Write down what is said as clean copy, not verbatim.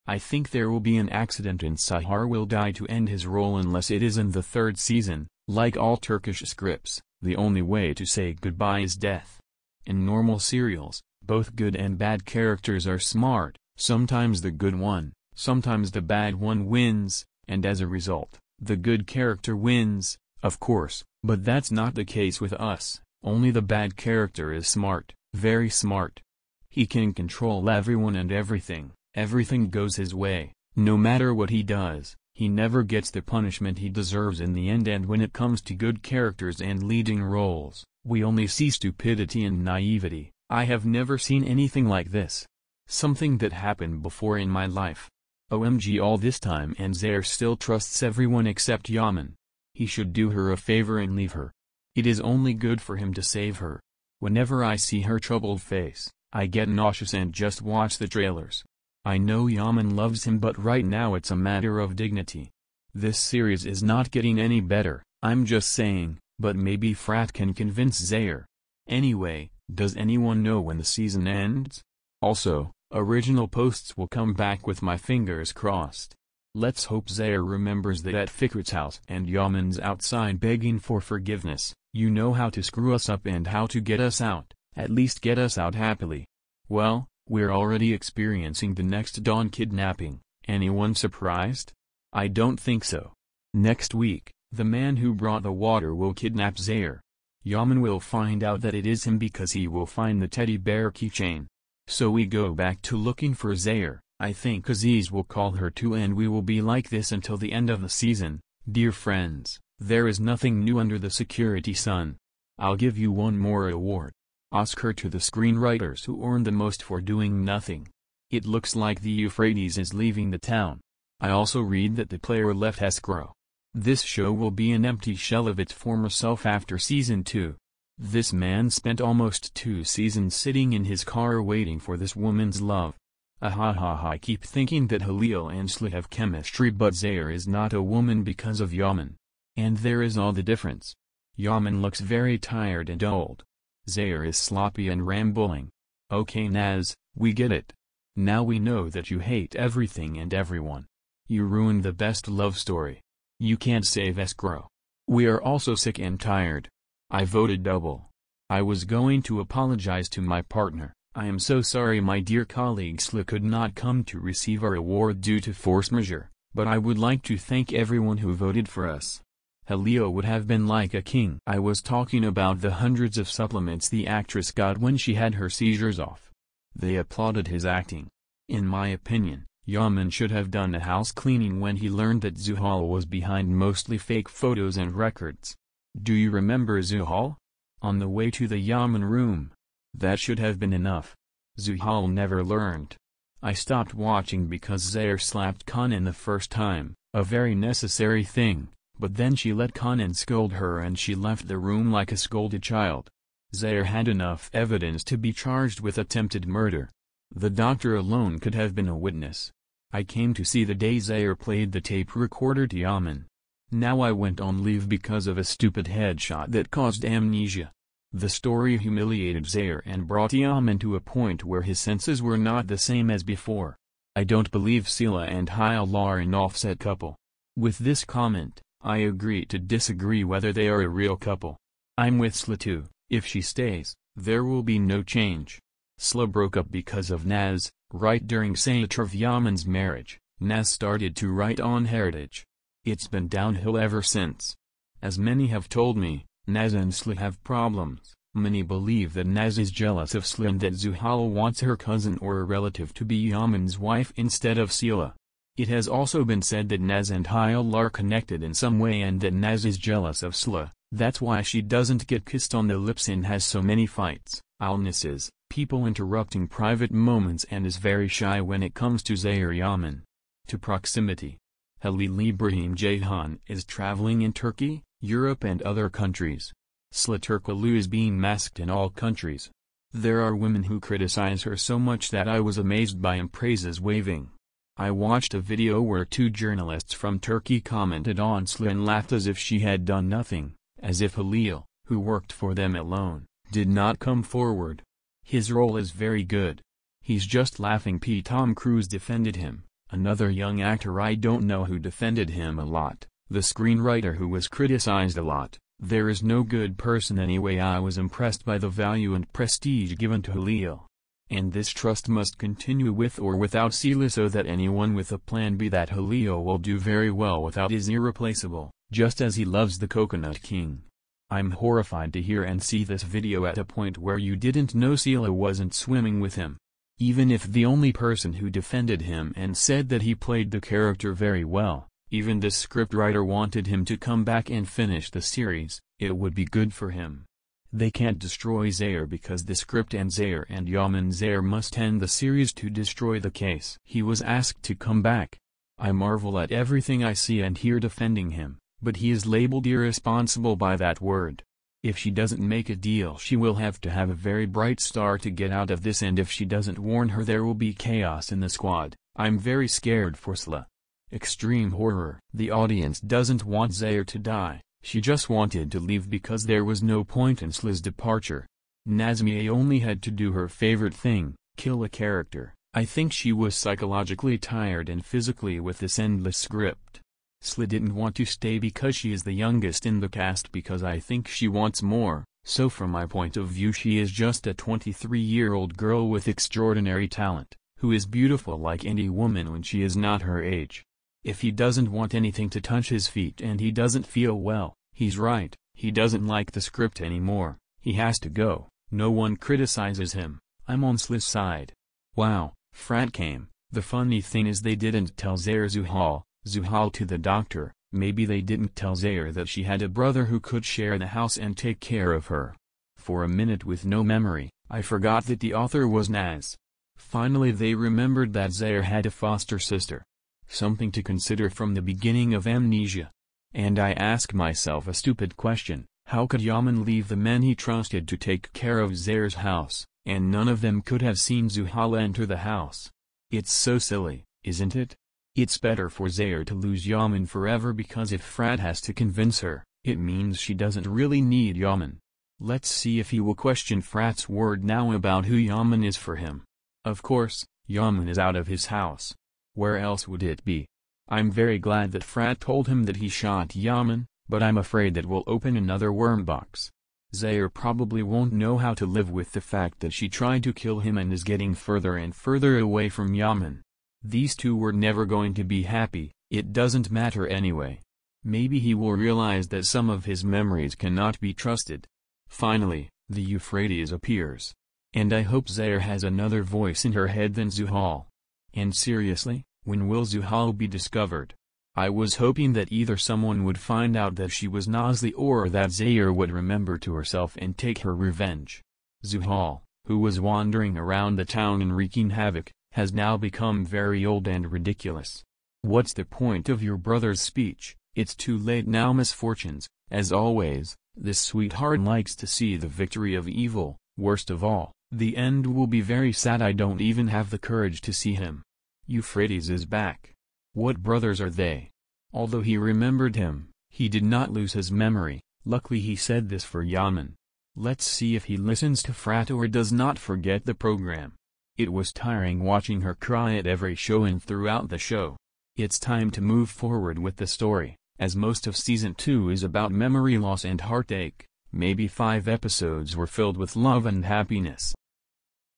I think there will be an accident and Sahar will die to end his role unless it is in the third season. Like all Turkish scripts, the only way to say goodbye is death. In normal serials, both good and bad characters are smart, sometimes the good one, sometimes the bad one wins, and as a result, the good character wins, of course, but that's not the case with us. Only the bad character is smart, very smart. He can control everyone and everything. Everything goes his way, no matter what he does, he never gets the punishment he deserves in the end. And when it comes to good characters and leading roles, we only see stupidity and naivety. I have never seen anything like this. Something that happened before in my life. OMG, all this time and Zaire still trusts everyone except Yaman. He should do her a favor and leave her. It is only good for him to save her. Whenever I see her troubled face, I get nauseous and just watch the trailers. I know Yaman loves him, but right now it's a matter of dignity. This series is not getting any better, I'm just saying, but maybe Frat can convince Zaire. Anyway, does anyone know when the season ends? Also, original posts will come back with my fingers crossed. Let's hope Zaire remembers that at Fikret's house and Yaman's outside begging for forgiveness. You know how to screw us up and how to get us out, at least get us out happily. Well, we're already experiencing the next Dawn kidnapping. Anyone surprised? I don't think so. Next week, the man who brought the water will kidnap Zaire. Yaman will find out that it is him because he will find the teddy bear keychain. So we go back to looking for Zaire. I think Aziz will call her too, and we will be like this until the end of the season. Dear friends, there is nothing new under the security sun. I'll give you one more award. Oscar to the screenwriters who earned the most for doing nothing. It looks like the Euphrates is leaving the town. I also read that the player left escrow. This show will be an empty shell of its former self after season 2. This man spent almost 2 seasons sitting in his car waiting for this woman's love. I keep thinking that Halil and Sla have chemistry, but Zaire is not a woman because of Yaman. And there is all the difference. Yaman looks very tired and old. Zaire is sloppy and rambling. Okay Naz, we get it. Now we know that you hate everything and everyone. You ruined the best love story. You can't save escrow. We are also sick and tired. I voted double. I was going to apologize to my partner. I am so sorry my dear colleague Sla could not come to receive our award due to force majeure, but I would like to thank everyone who voted for us. Halil would have been like a king. I was talking about the hundreds of supplements the actress got when she had her seizures off. They applauded his acting. In my opinion, Yaman should have done a house cleaning when he learned that Zuhal was behind mostly fake photos and records. Do you remember Zuhal? On the way to the Yaman room. That should have been enough. Zuhal never learned. I stopped watching because Zaire slapped Kanan the first time, a very necessary thing, but then she let Kanan scold her and she left the room like a scolded child. Zaire had enough evidence to be charged with attempted murder. The doctor alone could have been a witness. I came to see the day Zaire played the tape recorder to Yaman. Now I went on leave because of a stupid headshot that caused amnesia. The story humiliated Zaire and brought Yaman to a point where his senses were not the same as before. I don't believe Sila and Hayal are an offset couple. With this comment, I agree to disagree whether they are a real couple. I'm with Sla too. If she stays, there will be no change. Sla broke up because of Naz. Right during Satrav Yaman's marriage, Naz started to write on Heritage. It's been downhill ever since. As many have told me, Naz and Sla have problems. Many believe that Naz is jealous of Sla and that Zuhal wants her cousin or a relative to be Yaman's wife instead of Sila. It has also been said that Naz and Hayal are connected in some way and that Naz is jealous of Sla. That's why she doesn't get kissed on the lips and has so many fights, illnesses, people interrupting private moments, and is very shy when it comes to Zaire Yaman. To proximity. Halil Ibrahim Ceyhan is traveling in Turkey, Europe and other countries. Sla Turkoglu is being masked in all countries. There are women who criticize her so much that I was amazed by praises waving. I watched a video where 2 journalists from Turkey commented on Sla and laughed as if she had done nothing, as if Halil, who worked for them alone, did not come forward. His role is very good. He's just laughing. Tom Cruise defended him. Another young actor I don't know who defended him a lot, the screenwriter who was criticized a lot. There is no good person anyway. I was impressed by the value and prestige given to Julio. And this trust must continue with or without Sila, so that anyone with a plan B that Julio will do very well without is irreplaceable, just as he loves the Coconut King. I'm horrified to hear and see this video at a point where you didn't know Sila wasn't swimming with him. Even if the only person who defended him and said that he played the character very well, even the scriptwriter wanted him to come back and finish the series, it would be good for him. They can't destroy Zaire because the script and Zaire and Yaman Zaire must end the series to destroy the case. He was asked to come back. I marvel at everything I see and hear defending him, but he is labeled irresponsible by that word. If she doesn't make a deal, she will have to have a very bright star to get out of this, and if she doesn't warn her, there will be chaos in the squad. I'm very scared for Sila. Extreme horror. The audience doesn't want Zaire to die, she just wanted to leave because there was no point in Sila's departure. Nazmiye only had to do her favorite thing, kill a character. I think she was psychologically tired and physically with this endless script. Sila didn't want to stay because she is the youngest in the cast, because I think she wants more, so from my point of view she is just a 23-year-old girl with extraordinary talent, who is beautiful like any woman when she is not her age. If he doesn't want anything to touch his feet and he doesn't feel well, he's right, he doesn't like the script anymore, he has to go. No one criticizes him. I'm on Sila's side. Wow, Frat came. The funny thing is they didn't tell Zaire Zuhal to the doctor. Maybe they didn't tell Zaire that she had a brother who could share the house and take care of her. For a minute, with no memory, I forgot that the author was Naz. Finally they remembered that Zaire had a foster sister. Something to consider from the beginning of Amnesia. And I ask myself a stupid question: how could Yaman leave the men he trusted to take care of Zaire's house, and none of them could have seen Zuhal enter the house? It's so silly, isn't it? It's better for Zaire to lose Yaman forever, because if Frat has to convince her, it means she doesn't really need Yaman. Let's see if he will question Frat's word now about who Yaman is for him. Of course, Yaman is out of his house. Where else would it be? I'm very glad that Frat told him that he shot Yaman, but I'm afraid that will open another worm box. Zaire probably won't know how to live with the fact that she tried to kill him and is getting further and further away from Yaman. These two were never going to be happy. It doesn't matter anyway. Maybe he will realize that some of his memories cannot be trusted. Finally, the Euphrates appears. And I hope Zaire has another voice in her head than Zuhal. And seriously, when will Zuhal be discovered? I was hoping that either someone would find out that she was Nazli, or that Zaire would remember to herself and take her revenge. Zuhal, who was wandering around the town and wreaking havoc, has now become very old and ridiculous. What's the point of your brother's speech? It's too late now. Misfortunes. As always, this sweetheart likes to see the victory of evil. Worst of all, the end will be very sad. I don't even have the courage to see him. Euphrates is back. What brothers are they? Although he remembered him, he did not lose his memory. Luckily he said this for Yaman. Let's see if he listens to Frat or does not forget the program. It was tiring watching her cry at every show and throughout the show. It's time to move forward with the story, as most of Season 2 is about memory loss and heartache. Maybe 5 episodes were filled with love and happiness.